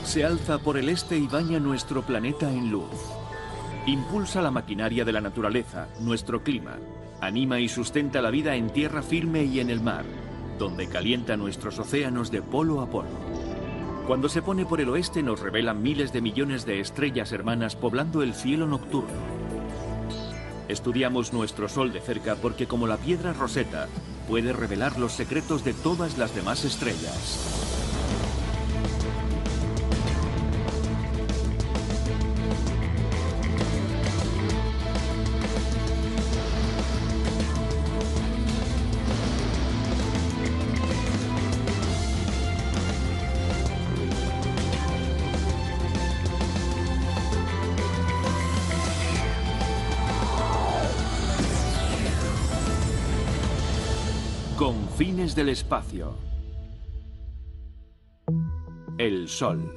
Se alza por el este y baña nuestro planeta en luz. Impulsa la maquinaria de la naturaleza, nuestro clima. Anima y sustenta la vida en tierra firme y en el mar, donde calienta nuestros océanos de polo a polo. Cuando se pone por el oeste nos revelan miles de millones de estrellas hermanas poblando el cielo nocturno. Estudiamos nuestro Sol de cerca porque, como la piedra Rosetta, puede revelar los secretos de todas las demás estrellas. Confines del espacio. El Sol.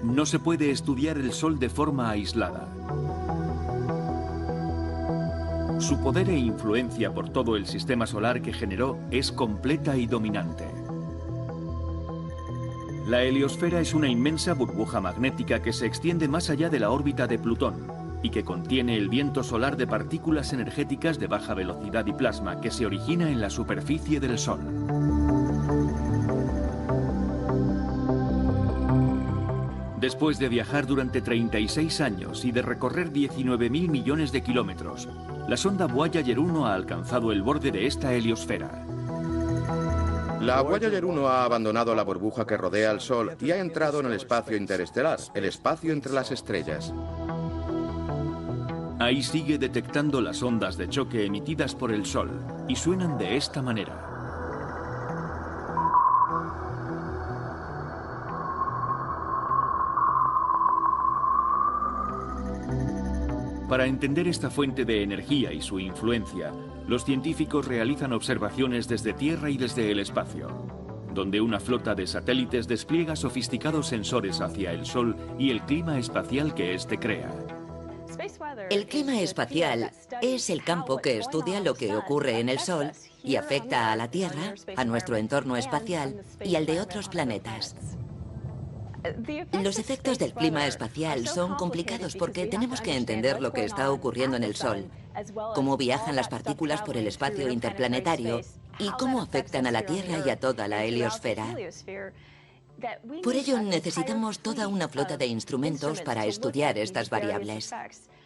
No se puede estudiar el Sol de forma aislada. Su poder e influencia por todo el sistema solar que generó es completa y dominante. La heliosfera es una inmensa burbuja magnética que se extiende más allá de la órbita de Plutón y que contiene el viento solar de partículas energéticas de baja velocidad y plasma que se origina en la superficie del Sol. Después de viajar durante 36 años y de recorrer 19.000 millones de kilómetros, la sonda Voyager 1 ha alcanzado el borde de esta heliosfera. La Voyager 1 ha abandonado la burbuja que rodea al Sol y ha entrado en el espacio interestelar, el espacio entre las estrellas. Ahí sigue detectando las ondas de choque emitidas por el Sol y suenan de esta manera. Para entender esta fuente de energía y su influencia, los científicos realizan observaciones desde Tierra y desde el espacio, donde una flota de satélites despliega sofisticados sensores hacia el Sol y el clima espacial que éste crea. El clima espacial es el campo que estudia lo que ocurre en el Sol y afecta a la Tierra, a nuestro entorno espacial y al de otros planetas. Los efectos del clima espacial son complicados porque tenemos que entender lo que está ocurriendo en el Sol, cómo viajan las partículas por el espacio interplanetario y cómo afectan a la Tierra y a toda la heliosfera. Por ello necesitamos toda una flota de instrumentos para estudiar estas variables.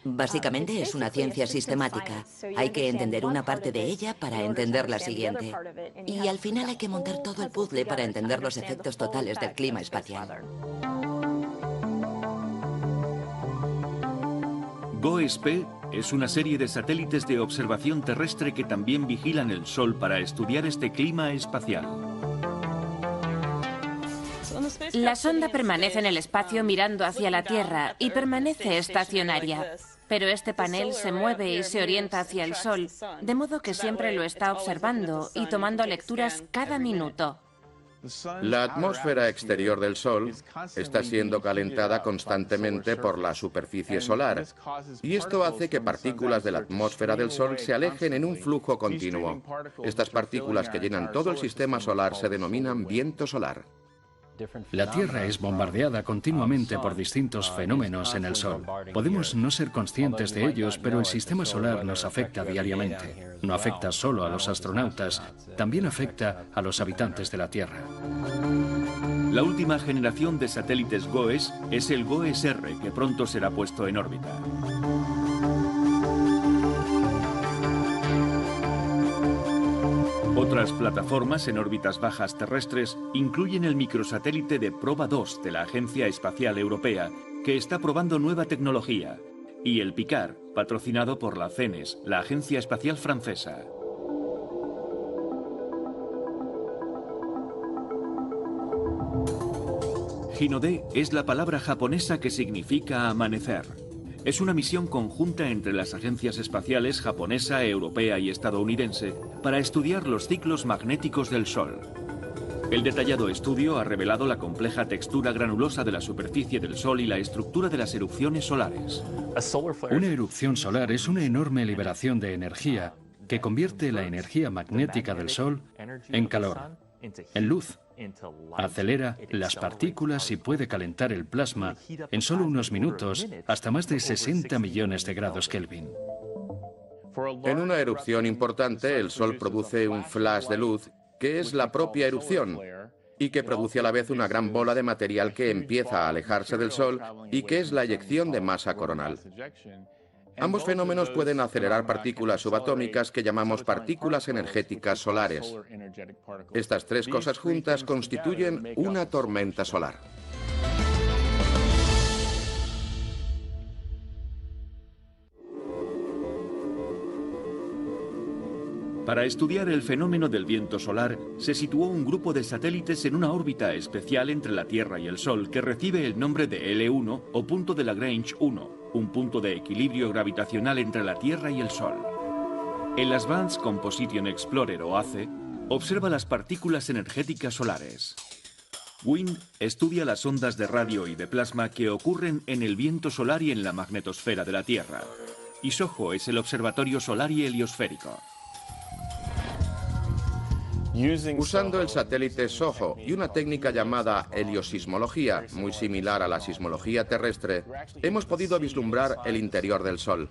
Básicamente es una ciencia sistemática. Hay que entender una parte de ella para entender la siguiente. Y al final hay que montar todo el puzzle para entender los efectos totales del clima espacial. GOES-P es una serie de satélites de observación terrestre que también vigilan el Sol para estudiar este clima espacial. La sonda permanece en el espacio mirando hacia la Tierra y permanece estacionaria. Pero este panel se mueve y se orienta hacia el Sol, de modo que siempre lo está observando y tomando lecturas cada minuto. La atmósfera exterior del Sol está siendo calentada constantemente por la superficie solar, y esto hace que partículas de la atmósfera del Sol se alejen en un flujo continuo. Estas partículas que llenan todo el sistema solar se denominan viento solar. La Tierra es bombardeada continuamente por distintos fenómenos en el Sol. Podemos no ser conscientes de ellos, pero el sistema solar nos afecta diariamente. No afecta solo a los astronautas, también afecta a los habitantes de la Tierra. La última generación de satélites GOES es el GOES-R, que pronto será puesto en órbita. Otras plataformas en órbitas bajas terrestres incluyen el microsatélite de Proba 2 de la Agencia Espacial Europea, que está probando nueva tecnología, y el PICAR, patrocinado por la CENES, la Agencia Espacial Francesa. Hinode es la palabra japonesa que significa amanecer. Es una misión conjunta entre las agencias espaciales japonesa, europea y estadounidense para estudiar los ciclos magnéticos del Sol. El detallado estudio ha revelado la compleja textura granulosa de la superficie del Sol y la estructura de las erupciones solares. Una erupción solar es una enorme liberación de energía que convierte la energía magnética del Sol en calor, en luz. Acelera las partículas y puede calentar el plasma en solo unos minutos hasta más de 60 millones de grados Kelvin. En una erupción importante, el Sol produce un flash de luz, que es la propia erupción, y que produce a la vez una gran bola de material que empieza a alejarse del Sol y que es la eyección de masa coronal. Ambos fenómenos pueden acelerar partículas subatómicas que llamamos partículas energéticas solares. Estas tres cosas juntas constituyen una tormenta solar. Para estudiar el fenómeno del viento solar, se situó un grupo de satélites en una órbita especial entre la Tierra y el Sol que recibe el nombre de L1 o punto de Lagrange 1, un punto de equilibrio gravitacional entre la Tierra y el Sol. El Advanced Composition Explorer o ACE observa las partículas energéticas solares. WIND estudia las ondas de radio y de plasma que ocurren en el viento solar y en la magnetosfera de la Tierra. Y SOHO es el observatorio solar y heliosférico. Usando el satélite SOHO y una técnica llamada heliosismología, muy similar a la sismología terrestre, hemos podido vislumbrar el interior del Sol.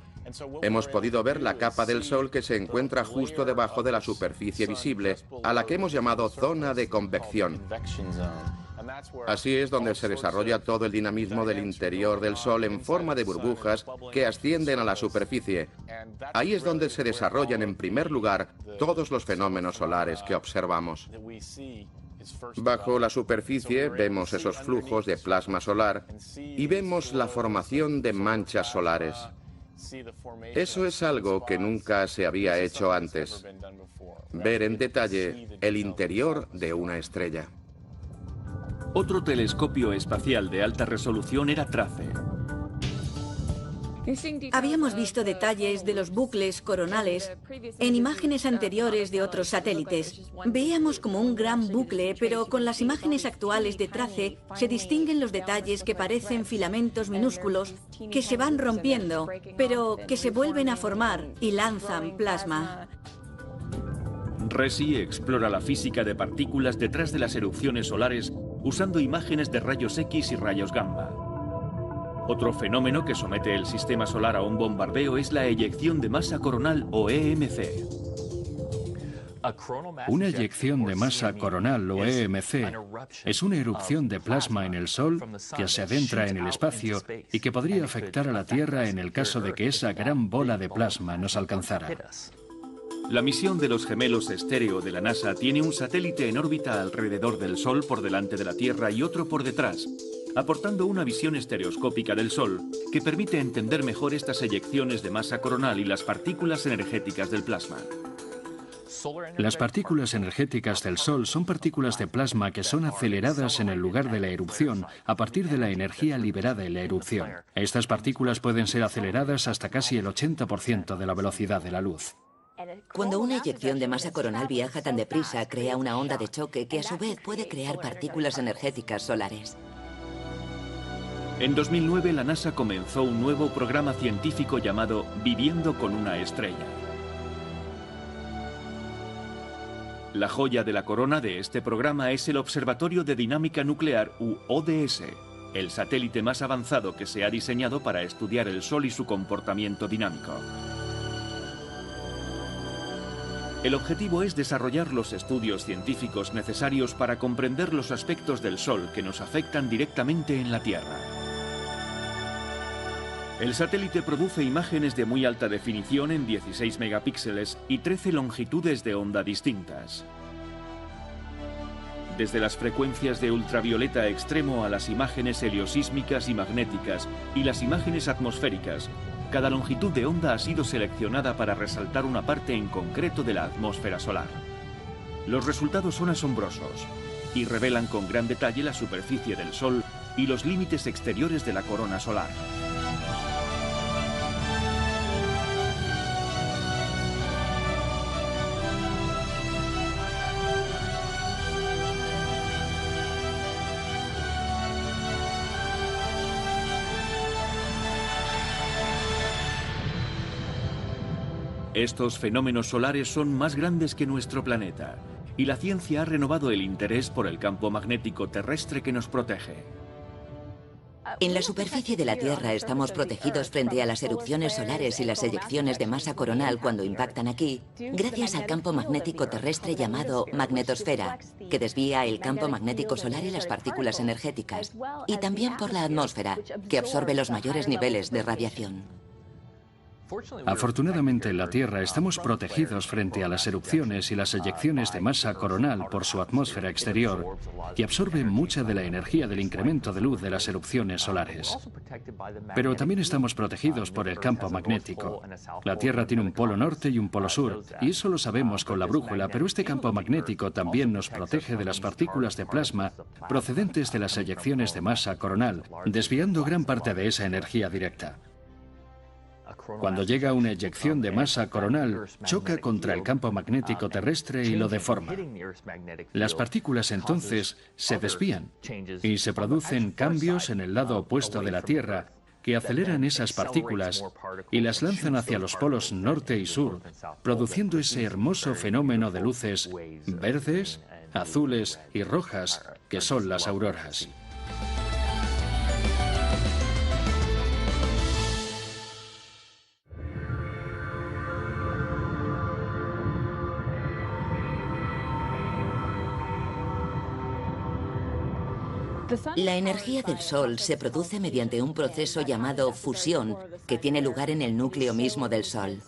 Hemos podido ver la capa del Sol que se encuentra justo debajo de la superficie visible, a la que hemos llamado zona de convección. Así es donde se desarrolla todo el dinamismo del interior del Sol en forma de burbujas que ascienden a la superficie. Ahí es donde se desarrollan en primer lugar todos los fenómenos solares que observamos. Bajo la superficie vemos esos flujos de plasma solar y vemos la formación de manchas solares. Eso es algo que nunca se había hecho antes. Ver en detalle el interior de una estrella. Otro telescopio espacial de alta resolución era TRACE. Habíamos visto detalles de los bucles coronales en imágenes anteriores de otros satélites. Veíamos como un gran bucle, pero con las imágenes actuales de TRACE se distinguen los detalles que parecen filamentos minúsculos que se van rompiendo, pero que se vuelven a formar y lanzan plasma. RESI explora la física de partículas detrás de las erupciones solares usando imágenes de rayos X y rayos gamma. Otro fenómeno que somete el sistema solar a un bombardeo es la eyección de masa coronal o EMC. Una eyección de masa coronal o EMC es una erupción de plasma en el Sol que se adentra en el espacio y que podría afectar a la Tierra en el caso de que esa gran bola de plasma nos alcanzara. La misión de los gemelos estéreo de la NASA tiene un satélite en órbita alrededor del Sol por delante de la Tierra y otro por detrás, aportando una visión estereoscópica del Sol que permite entender mejor estas eyecciones de masa coronal y las partículas energéticas del plasma. Las partículas energéticas del Sol son partículas de plasma que son aceleradas en el lugar de la erupción a partir de la energía liberada en la erupción. Estas partículas pueden ser aceleradas hasta casi el 80% de la velocidad de la luz. Cuando una eyección de masa coronal viaja tan deprisa, crea una onda de choque que a su vez puede crear partículas energéticas solares. En 2009 la NASA comenzó un nuevo programa científico llamado Viviendo con una estrella. La joya de la corona de este programa es el Observatorio de Dinámica Nuclear u ODS, el satélite más avanzado que se ha diseñado para estudiar el Sol y su comportamiento dinámico. El objetivo es desarrollar los estudios científicos necesarios para comprender los aspectos del Sol que nos afectan directamente en la Tierra. El satélite produce imágenes de muy alta definición en 16 megapíxeles y 13 longitudes de onda distintas. Desde las frecuencias de ultravioleta extremo a las imágenes heliosísmicas y magnéticas y las imágenes atmosféricas, cada longitud de onda ha sido seleccionada para resaltar una parte en concreto de la atmósfera solar. Los resultados son asombrosos y revelan con gran detalle la superficie del Sol y los límites exteriores de la corona solar. Estos fenómenos solares son más grandes que nuestro planeta, y la ciencia ha renovado el interés por el campo magnético terrestre que nos protege. En la superficie de la Tierra estamos protegidos frente a las erupciones solares y las eyecciones de masa coronal cuando impactan aquí, gracias al campo magnético terrestre llamado magnetosfera, que desvía el campo magnético solar y las partículas energéticas, y también por la atmósfera, que absorbe los mayores niveles de radiación. Afortunadamente en la Tierra estamos protegidos frente a las erupciones y las eyecciones de masa coronal por su atmósfera exterior, que absorbe mucha de la energía del incremento de luz de las erupciones solares. Pero también estamos protegidos por el campo magnético. La Tierra tiene un polo norte y un polo sur, y eso lo sabemos con la brújula, pero este campo magnético también nos protege de las partículas de plasma procedentes de las eyecciones de masa coronal, desviando gran parte de esa energía directa. Cuando llega una eyección de masa coronal, choca contra el campo magnético terrestre y lo deforma. Las partículas entonces se desvían y se producen cambios en el lado opuesto de la Tierra que aceleran esas partículas y las lanzan hacia los polos norte y sur, produciendo ese hermoso fenómeno de luces verdes, azules y rojas que son las auroras. La energía del Sol se produce mediante un proceso llamado fusión, que tiene lugar en el núcleo mismo del Sol,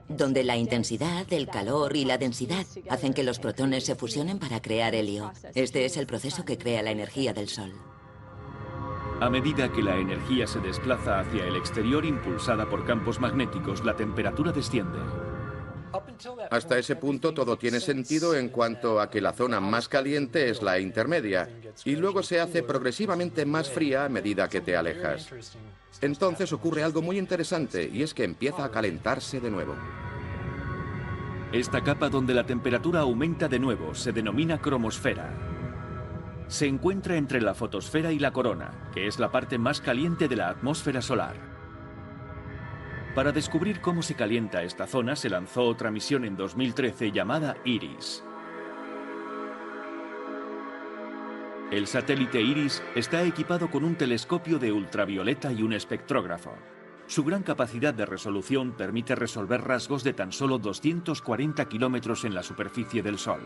donde la intensidad, el calor y la densidad hacen que los protones se fusionen para crear helio. Este es el proceso que crea la energía del Sol. A medida que la energía se desplaza hacia el exterior impulsada por campos magnéticos, la temperatura desciende. Hasta ese punto todo tiene sentido en cuanto a que la zona más caliente es la intermedia y luego se hace progresivamente más fría a medida que te alejas. Entonces ocurre algo muy interesante y es que empieza a calentarse de nuevo. Esta capa donde la temperatura aumenta de nuevo se denomina cromosfera. Se encuentra entre la fotosfera y la corona, que es la parte más caliente de la atmósfera solar. Para descubrir cómo se calienta esta zona se lanzó otra misión en 2013 llamada IRIS. El satélite IRIS está equipado con un telescopio de ultravioleta y un espectrógrafo. Su gran capacidad de resolución permite resolver rasgos de tan solo 240 kilómetros en la superficie del Sol.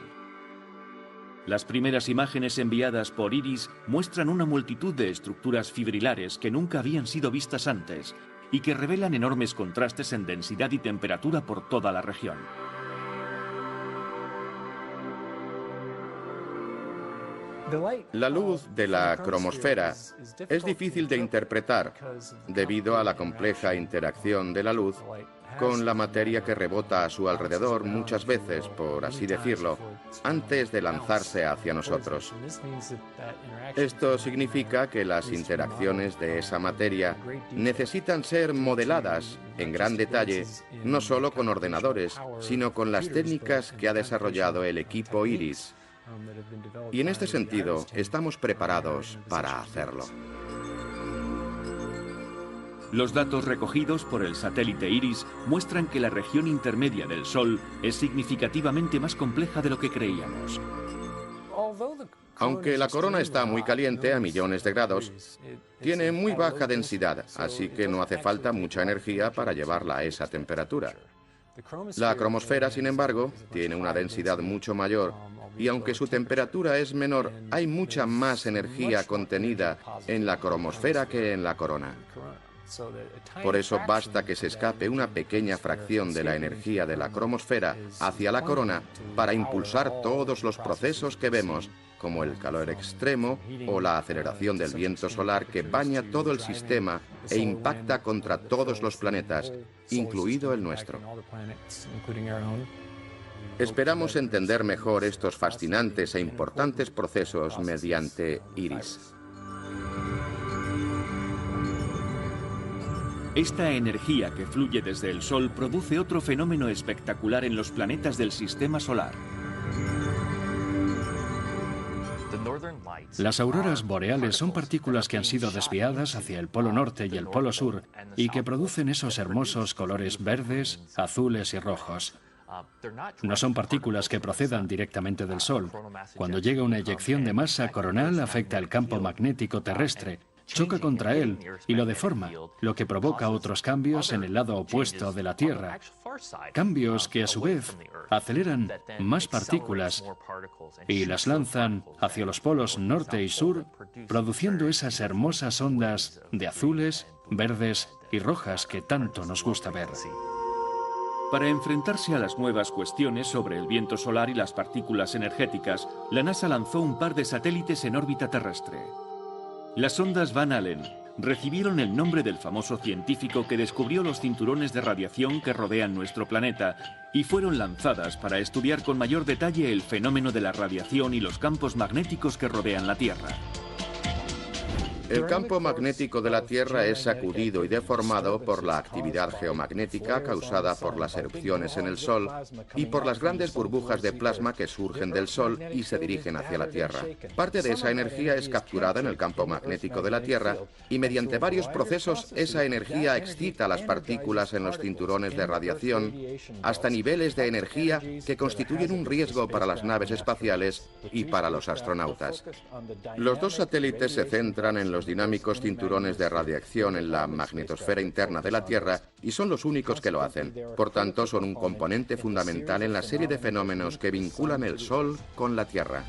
Las primeras imágenes enviadas por IRIS muestran una multitud de estructuras fibrilares que nunca habían sido vistas antes y que revelan enormes contrastes en densidad y temperatura por toda la región. La luz de la cromosfera es difícil de interpretar debido a la compleja interacción de la luz con la materia que rebota a su alrededor muchas veces, por así decirlo, antes de lanzarse hacia nosotros. Esto significa que las interacciones de esa materia necesitan ser modeladas en gran detalle, no solo con ordenadores, sino con las técnicas que ha desarrollado el equipo IRIS. Y en este sentido, estamos preparados para hacerlo. Los datos recogidos por el satélite IRIS muestran que la región intermedia del Sol es significativamente más compleja de lo que creíamos. Aunque la corona está muy caliente, a millones de grados, tiene muy baja densidad, así que no hace falta mucha energía para llevarla a esa temperatura. La cromosfera, sin embargo, tiene una densidad mucho mayor y aunque su temperatura es menor, hay mucha más energía contenida en la cromosfera que en la corona. Por eso basta que se escape una pequeña fracción de la energía de la cromosfera hacia la corona para impulsar todos los procesos que vemos, como el calor extremo o la aceleración del viento solar que baña todo el sistema e impacta contra todos los planetas, incluido el nuestro. Esperamos entender mejor estos fascinantes e importantes procesos mediante IRIS. Esta energía que fluye desde el Sol produce otro fenómeno espectacular en los planetas del sistema solar. Las auroras boreales son partículas que han sido desviadas hacia el polo norte y el polo sur y que producen esos hermosos colores verdes, azules y rojos. No son partículas que procedan directamente del Sol. Cuando llega una eyección de masa coronal, afecta el campo magnético terrestre, choca contra él y lo deforma, lo que provoca otros cambios en el lado opuesto de la Tierra. Cambios que a su vez aceleran más partículas y las lanzan hacia los polos norte y sur, produciendo esas hermosas ondas de azules, verdes y rojas que tanto nos gusta ver. Para enfrentarse a las nuevas cuestiones sobre el viento solar y las partículas energéticas, la NASA lanzó un par de satélites en órbita terrestre. Las sondas Van Allen recibieron el nombre del famoso científico que descubrió los cinturones de radiación que rodean nuestro planeta y fueron lanzadas para estudiar con mayor detalle el fenómeno de la radiación y los campos magnéticos que rodean la Tierra. El campo magnético de la Tierra es sacudido y deformado por la actividad geomagnética causada por las erupciones en el Sol y por las grandes burbujas de plasma que surgen del Sol y se dirigen hacia la Tierra. Parte de esa energía es capturada en el campo magnético de la Tierra y mediante varios procesos esa energía excita las partículas en los cinturones de radiación hasta niveles de energía que constituyen un riesgo para las naves espaciales y para los astronautas. Los dos satélites se centran en los dinámicos cinturones de radiación en la magnetosfera interna de la Tierra y son los únicos que lo hacen. Por tanto, son un componente fundamental en la serie de fenómenos que vinculan el Sol con la Tierra.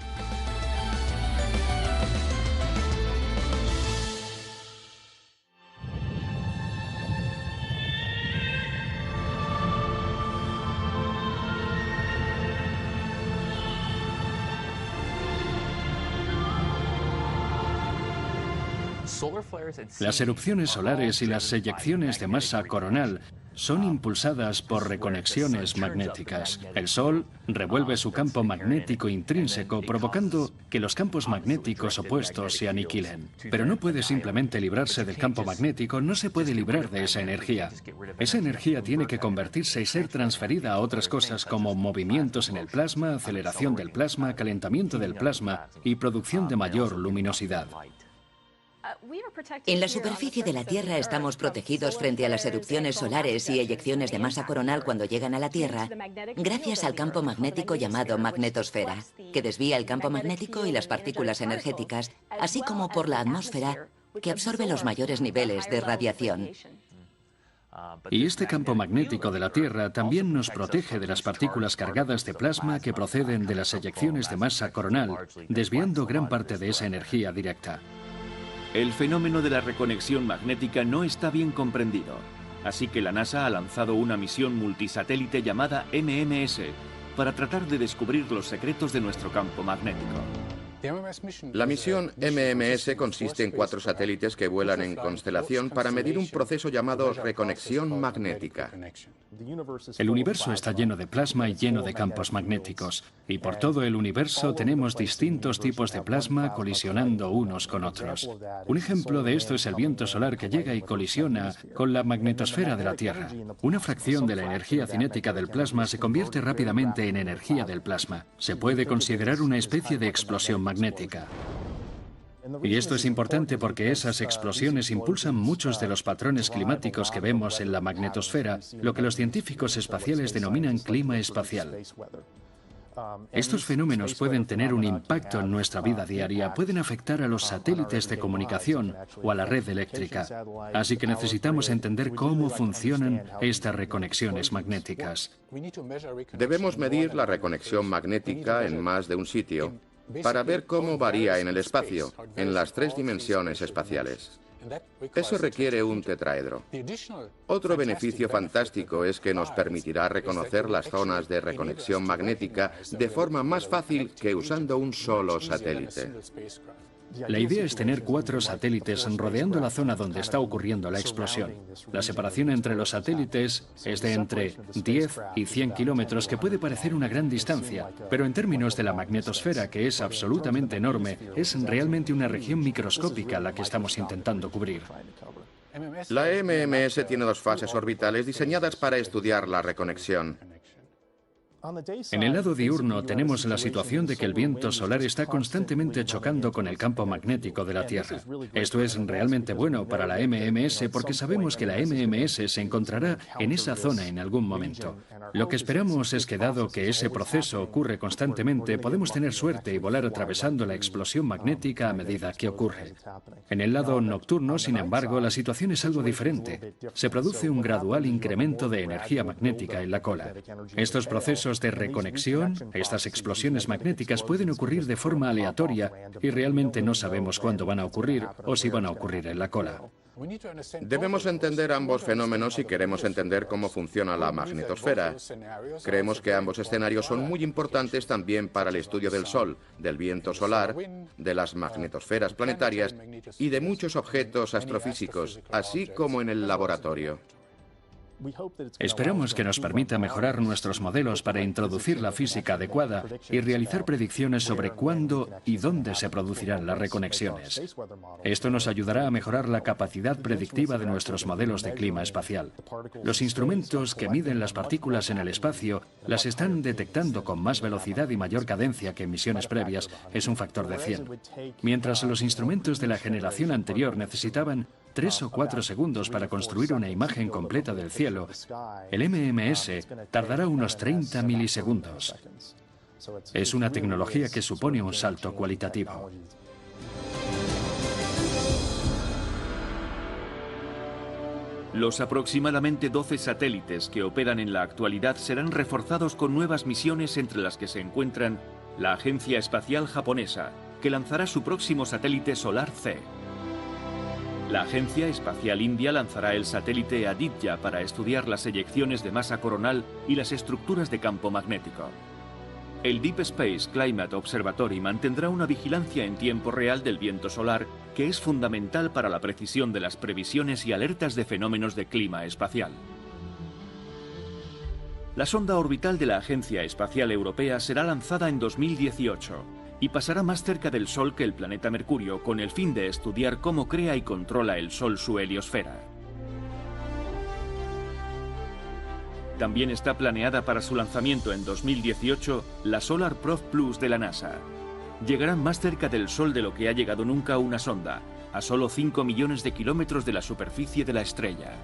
Las erupciones solares y las eyecciones de masa coronal son impulsadas por reconexiones magnéticas. El Sol revuelve su campo magnético intrínseco, provocando que los campos magnéticos opuestos se aniquilen. Pero no puede simplemente librarse del campo magnético, no se puede librar de esa energía. Esa energía tiene que convertirse y ser transferida a otras cosas como movimientos en el plasma, aceleración del plasma, calentamiento del plasma y producción de mayor luminosidad. En la superficie de la Tierra estamos protegidos frente a las erupciones solares y eyecciones de masa coronal cuando llegan a la Tierra, gracias al campo magnético llamado magnetosfera, que desvía el campo magnético y las partículas energéticas, así como por la atmósfera, que absorbe los mayores niveles de radiación. Y este campo magnético de la Tierra también nos protege de las partículas cargadas de plasma que proceden de las eyecciones de masa coronal, desviando gran parte de esa energía directa. El fenómeno de la reconexión magnética no está bien comprendido, así que la NASA ha lanzado una misión multisatélite llamada MMS para tratar de descubrir los secretos de nuestro campo magnético. La misión MMS consiste en 4 satélites que vuelan en constelación para medir un proceso llamado reconexión magnética. El universo está lleno de plasma y lleno de campos magnéticos, y por todo el universo tenemos distintos tipos de plasma colisionando unos con otros. Un ejemplo de esto es el viento solar que llega y colisiona con la magnetosfera de la Tierra. Una fracción de la energía cinética del plasma se convierte rápidamente en energía del plasma. Se puede considerar una especie de explosión magnética. Y esto es importante porque esas explosiones impulsan muchos de los patrones climáticos que vemos en la magnetosfera, lo que los científicos espaciales denominan clima espacial. Estos fenómenos pueden tener un impacto en nuestra vida diaria, pueden afectar a los satélites de comunicación o a la red eléctrica. Así que necesitamos entender cómo funcionan estas reconexiones magnéticas. Debemos medir la reconexión magnética en más de un sitio para ver cómo varía en el espacio, en las 3 dimensiones espaciales. Eso requiere un tetraedro. Otro beneficio fantástico es que nos permitirá reconocer las zonas de reconexión magnética de forma más fácil que usando un solo satélite. La idea es tener 4 satélites rodeando la zona donde está ocurriendo la explosión. La separación entre los satélites es de entre 10 y 100 kilómetros, que puede parecer una gran distancia, pero en términos de la magnetosfera, que es absolutamente enorme, es realmente una región microscópica la que estamos intentando cubrir. La MMS tiene 2 fases orbitales diseñadas para estudiar la reconexión. En el lado diurno tenemos la situación de que el viento solar está constantemente chocando con el campo magnético de la Tierra. Esto es realmente bueno para la MMS porque sabemos que la MMS se encontrará en esa zona en algún momento. Lo que esperamos es que, dado que ese proceso ocurre constantemente, podemos tener suerte y volar atravesando la explosión magnética a medida que ocurre. En el lado nocturno, sin embargo, la situación es algo diferente. Se produce un gradual incremento de energía magnética en la cola. Estos procesos de reconexión, estas explosiones magnéticas pueden ocurrir de forma aleatoria y realmente no sabemos cuándo van a ocurrir o si van a ocurrir en la cola. Debemos entender ambos fenómenos si queremos entender cómo funciona la magnetosfera. Creemos que ambos escenarios son muy importantes también para el estudio del Sol, del viento solar, de las magnetosferas planetarias y de muchos objetos astrofísicos, así como en el laboratorio. Esperamos que nos permita mejorar nuestros modelos para introducir la física adecuada y realizar predicciones sobre cuándo y dónde se producirán las reconexiones. Esto nos ayudará a mejorar la capacidad predictiva de nuestros modelos de clima espacial. Los instrumentos que miden las partículas en el espacio las están detectando con más velocidad y mayor cadencia que en misiones previas, es un factor de 100. Mientras los instrumentos de la generación anterior necesitaban 3 o 4 segundos para construir una imagen completa del cielo, el MMS tardará unos 30 milisegundos. Es una tecnología que supone un salto cualitativo. Los aproximadamente 12 satélites que operan en la actualidad serán reforzados con nuevas misiones, entre las que se encuentran la Agencia Espacial Japonesa, que lanzará su próximo satélite solar C. La Agencia Espacial India lanzará el satélite Aditya para estudiar las eyecciones de masa coronal y las estructuras de campo magnético. El Deep Space Climate Observatory mantendrá una vigilancia en tiempo real del viento solar, que es fundamental para la precisión de las previsiones y alertas de fenómenos de clima espacial. La sonda orbital de la Agencia Espacial Europea será lanzada en 2018 y pasará más cerca del Sol que el planeta Mercurio, con el fin de estudiar cómo crea y controla el Sol su heliosfera. También está planeada para su lanzamiento en 2018 la Solar Probe Plus de la NASA. Llegarán más cerca del Sol de lo que ha llegado nunca una sonda, a solo 5 millones de kilómetros de la superficie de la estrella.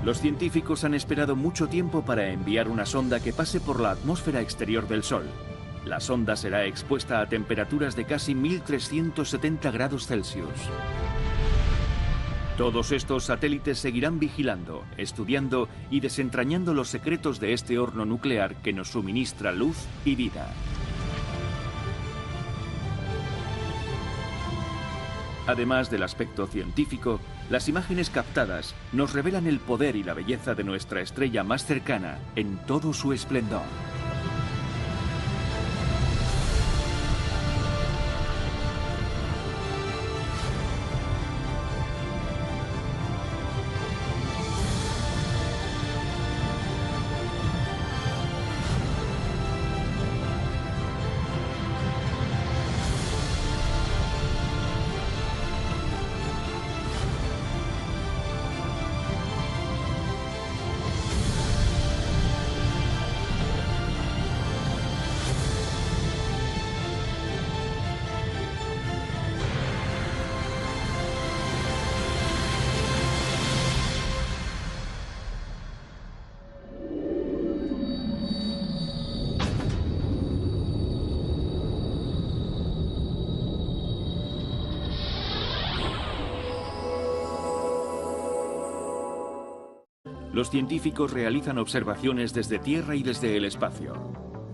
Los científicos han esperado mucho tiempo para enviar una sonda que pase por la atmósfera exterior del Sol. La sonda será expuesta a temperaturas de casi 1370 grados Celsius. Todos estos satélites seguirán vigilando, estudiando y desentrañando los secretos de este horno nuclear que nos suministra luz y vida. Además del aspecto científico, las imágenes captadas nos revelan el poder y la belleza de nuestra estrella más cercana en todo su esplendor. Los científicos realizan observaciones desde Tierra y desde el espacio,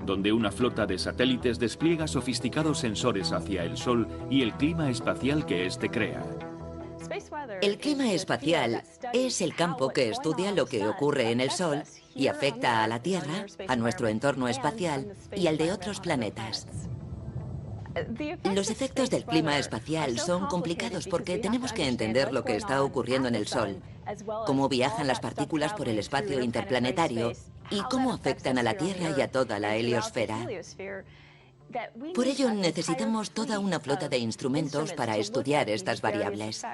donde una flota de satélites despliega sofisticados sensores hacia el Sol y el clima espacial que éste crea. El clima espacial es el campo que estudia lo que ocurre en el Sol y afecta a la Tierra, a nuestro entorno espacial y al de otros planetas. Los efectos del clima espacial son complicados porque tenemos que entender lo que está ocurriendo en el Sol, cómo viajan las partículas por el espacio interplanetario y cómo afectan a la Tierra y a toda la heliosfera. Por ello necesitamos toda una flota de instrumentos para estudiar estas variables.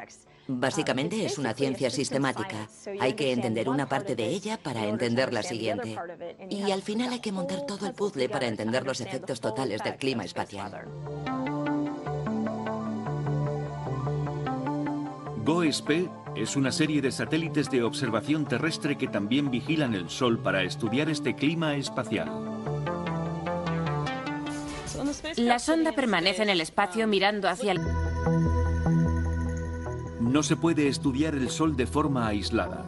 Básicamente es una ciencia sistemática. Hay que entender una parte de ella para entender la siguiente. Y al final hay que montar todo el puzzle para entender los efectos totales del clima espacial. GOES-P es una serie de satélites de observación terrestre que también vigilan el Sol para estudiar este clima espacial. La sonda permanece en el espacio mirando hacia el... No se puede estudiar el Sol de forma aislada.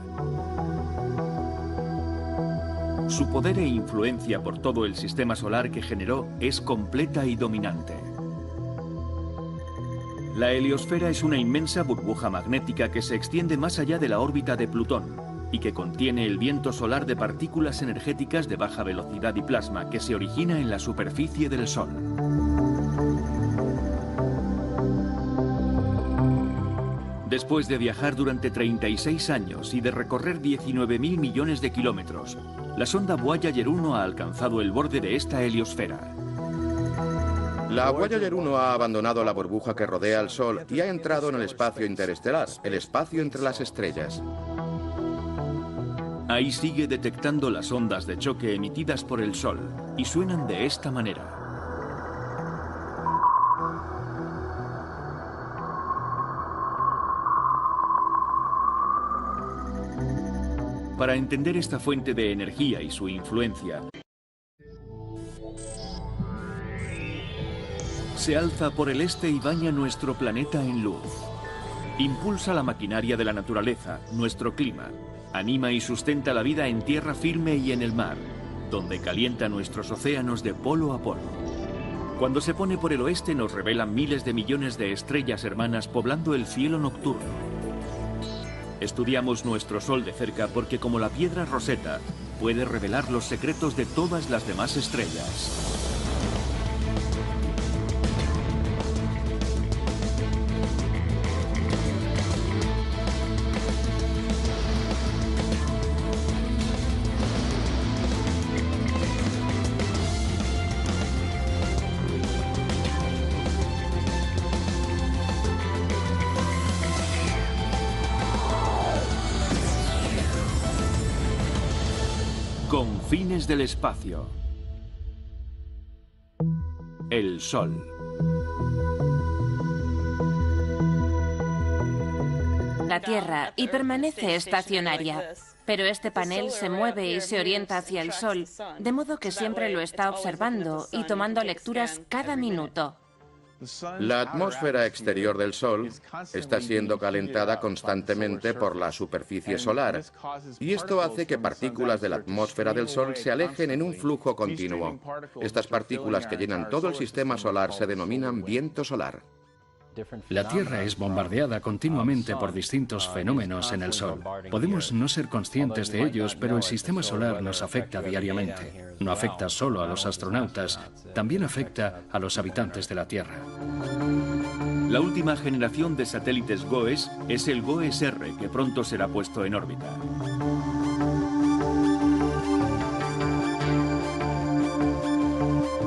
Su poder e influencia por todo el sistema solar que generó es completa y dominante. La heliosfera es una inmensa burbuja magnética que se extiende más allá de la órbita de Plutón y que contiene el viento solar de partículas energéticas de baja velocidad y plasma que se origina en la superficie del Sol. Después de viajar durante 36 años y de recorrer 19.000 millones de kilómetros, la sonda Voyager 1 ha alcanzado el borde de esta heliosfera. La Voyager 1 ha abandonado la burbuja que rodea al Sol y ha entrado en el espacio interestelar, el espacio entre las estrellas. Ahí sigue detectando las ondas de choque emitidas por el Sol y suenan de esta manera. Para entender esta fuente de energía y su influencia, se alza por el este y baña nuestro planeta en luz. Impulsa la maquinaria de la naturaleza, nuestro clima. Anima y sustenta la vida en tierra firme y en el mar, donde calienta nuestros océanos de polo a polo. Cuando se pone por el oeste nos revelan miles de millones de estrellas hermanas poblando el cielo nocturno. Estudiamos nuestro Sol de cerca porque, como la piedra Rosetta, puede revelar los secretos de todas las demás estrellas. Confines del espacio. El Sol. La Tierra y permanece estacionaria. Pero este panel se mueve y se orienta hacia el Sol, de modo que siempre lo está observando y tomando lecturas cada minuto. La atmósfera exterior del Sol está siendo calentada constantemente por la superficie solar, y esto hace que partículas de la atmósfera del Sol se alejen en un flujo continuo. Estas partículas que llenan todo el sistema solar se denominan viento solar. La Tierra es bombardeada continuamente por distintos fenómenos en el Sol. Podemos no ser conscientes de ellos, pero el sistema solar nos afecta diariamente. No afecta solo a los astronautas, también afecta a los habitantes de la Tierra. La última generación de satélites GOES es el GOES-R, que pronto será puesto en órbita.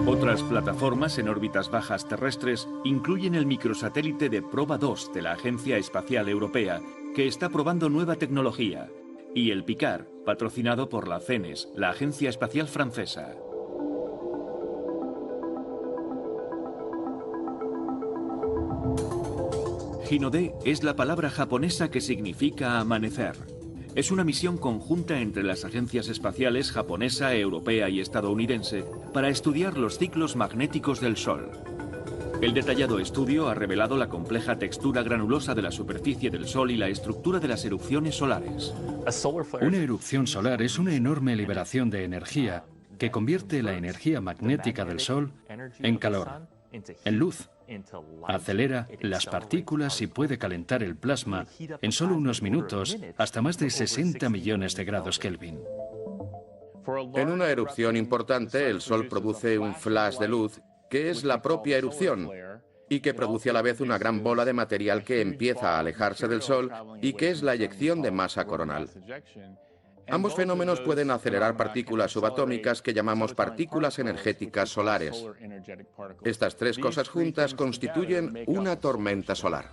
Otras plataformas en órbitas bajas terrestres incluyen el microsatélite de Proba 2 de la Agencia Espacial Europea, que está probando nueva tecnología, y el PICAR, patrocinado por la CENES, la Agencia Espacial Francesa. Hinode es la palabra japonesa que significa amanecer. Es una misión conjunta entre las agencias espaciales japonesa, europea y estadounidense para estudiar los ciclos magnéticos del Sol. El detallado estudio ha revelado la compleja textura granulosa de la superficie del Sol y la estructura de las erupciones solares. Una erupción solar es una enorme liberación de energía que convierte la energía magnética del Sol en calor, en luz. Acelera las partículas y puede calentar el plasma en solo unos minutos hasta más de 60 millones de grados Kelvin. En una erupción importante, el Sol produce un flash de luz, que es la propia erupción, y que produce a la vez una gran bola de material que empieza a alejarse del Sol y que es la eyección de masa coronal. Ambos fenómenos pueden acelerar partículas subatómicas que llamamos partículas energéticas solares. Estas tres cosas juntas constituyen una tormenta solar.